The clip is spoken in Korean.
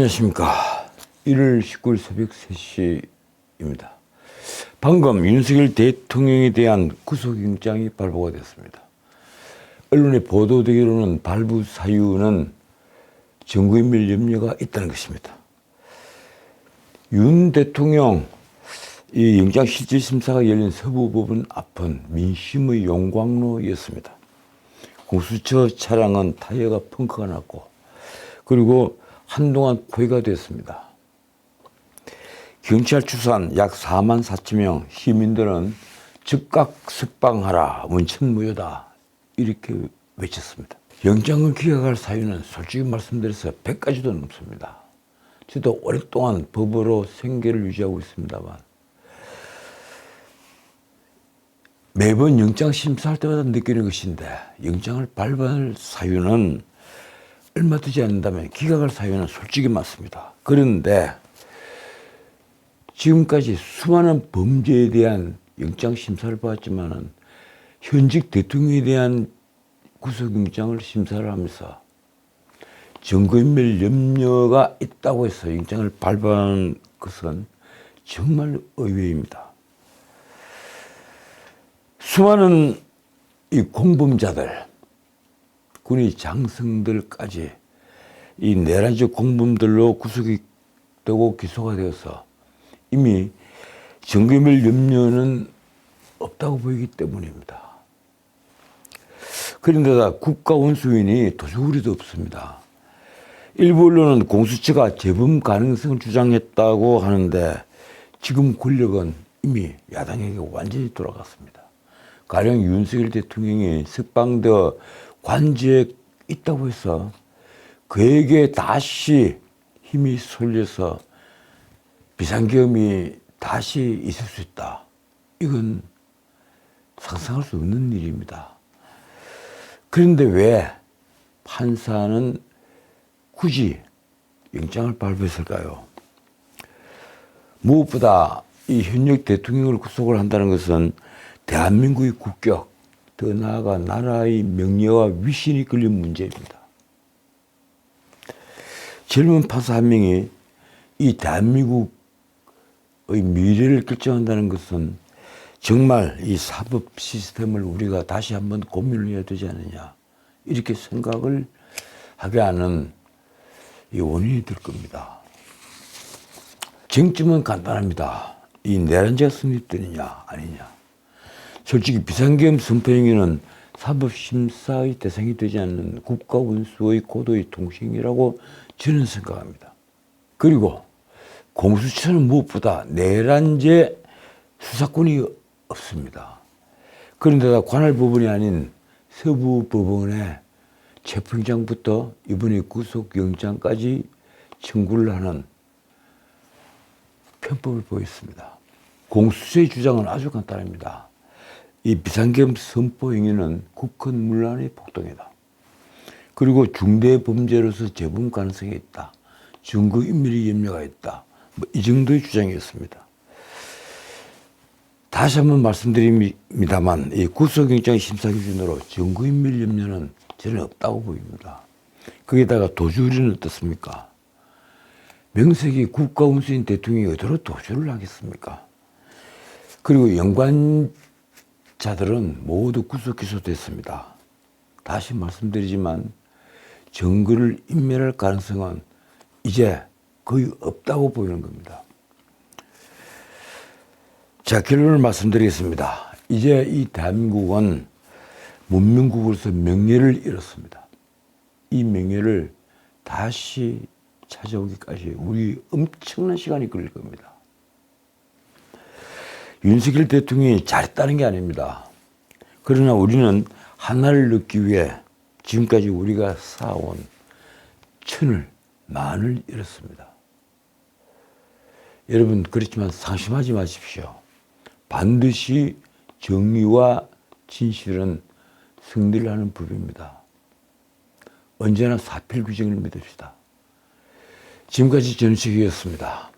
안녕하십니까. 1월 19일 새벽 3시입니다. 방금 윤석열 대통령에 대한 구속영장이 발부가 됐습니다. 언론에 보도되기로는 발부 사유는 증거인멸 염려가 있다는 것입니다. 윤 대통령 이 영장 실질심사가 열린 서부법원 앞은 민심의 용광로였습니다. 공수처 차량은 타이어가 펑크가 났고 그리고 한동안 포위가 됐습니다. 경찰 추산 약 4만 4천 명 시민들은 즉각 석방하라 원천무효다 이렇게 외쳤습니다. 영장을 기각할 사유는 솔직히 말씀드려서 100가지도 넘습니다. 저도 오랫동안 법으로 생계를 유지하고 있습니다만 매번 영장 심사할 때마다 느끼는 것인데 영장을 발부할 사유는 얼마 되지 않는다면 기각할 사유는 솔직히 많습니다. 그런데 지금까지 수많은 범죄에 대한 영장 심사를 받았지만은 현직 대통령에 대한 구속영장을 심사를 하면서 증거인멸 염려가 있다고 해서 영장을 발부한 것은 정말 의외입니다. 수많은 이 공범자들, 군의 장성들까지 이 내란적 공범들로 구속이 되고 기소가 되어서 이미 증거인멸 염려는 없다고 보이기 때문입니다. 그런데다 국가원수인이 도저우리도 없습니다. 일부 언론은 공수처가 재범 가능성을 주장했다고 하는데 지금 권력은 이미 야당에게 완전히 돌아갔습니다. 가령 윤석열 대통령이 석방되어 관저에 있다고 해서 그에게 다시 힘이 쏠려서 비상계엄이 다시 있을 수 있다. 이건 상상할 수 없는 일입니다. 그런데 왜 판사는 굳이 영장을 발부했을까요? 무엇보다 이 현역 대통령을 구속을 한다는 것은 대한민국의 국격, 더 나아가 나라의 명예와 위신이 걸린 문제입니다. 젊은 판사 한 명이 이 대한민국의 미래를 결정한다는 것은 정말 이 사법 시스템을 우리가 다시 한번 고민을 해야 되지 않느냐 이렇게 생각을 하게 하는 이 원인이 될 겁니다. 쟁점은 간단합니다. 이 내란죄가 성립되느냐 아니냐. 솔직히 비상계엄 선포 행위는 사법심사의 대상이 되지 않는 국가원수의 고도의 통신이라고 저는 생각합니다. 그리고 공수처는 무엇보다 내란죄 수사권이 없습니다. 그런데다 관할 법원이 아닌 서부법원에 체포영장부터 이번에 구속영장까지 청구를 하는 편법을 보였습니다. 공수처의 주장은 아주 간단합니다. 이 비상계엄 선포 행위는 국헌문란의 폭동이다. 그리고 중대범죄로서 재범 가능성이 있다. 증거인멸의 염려가 있다. 이 정도의 주장이었습니다. 다시 한번 말씀드립니다만 이 구속영장 심사 기준으로 증거인멸 염려는 저는 없다고 보입니다. 거기다가 도주리는 어떻습니까? 명색이 국가원수인 대통령이 어디로 도주를 하겠습니까? 그리고 연관자들은 모두 구속 기소됐습니다. 다시 말씀드리지만 증거를 인멸할 가능성은 이제 거의 없다고 보이는 겁니다. 자, 결론을 말씀드리겠습니다. 이제 이 대한민국은 문명국으로서 명예를 잃었습니다. 이 명예를 다시 찾아오기까지 우리 엄청난 시간이 걸릴 겁니다. 윤석열 대통령이 잘했다는 게 아닙니다. 그러나 우리는 하나를 얻기 위해 지금까지 우리가 쌓아온 천을 만을 잃었습니다. 여러분 그렇지만 상심하지 마십시오. 반드시 정의와 진실은 승리를 하는 법입니다. 언제나 사필규정을 믿읍시다. 지금까지 전식이었습니다.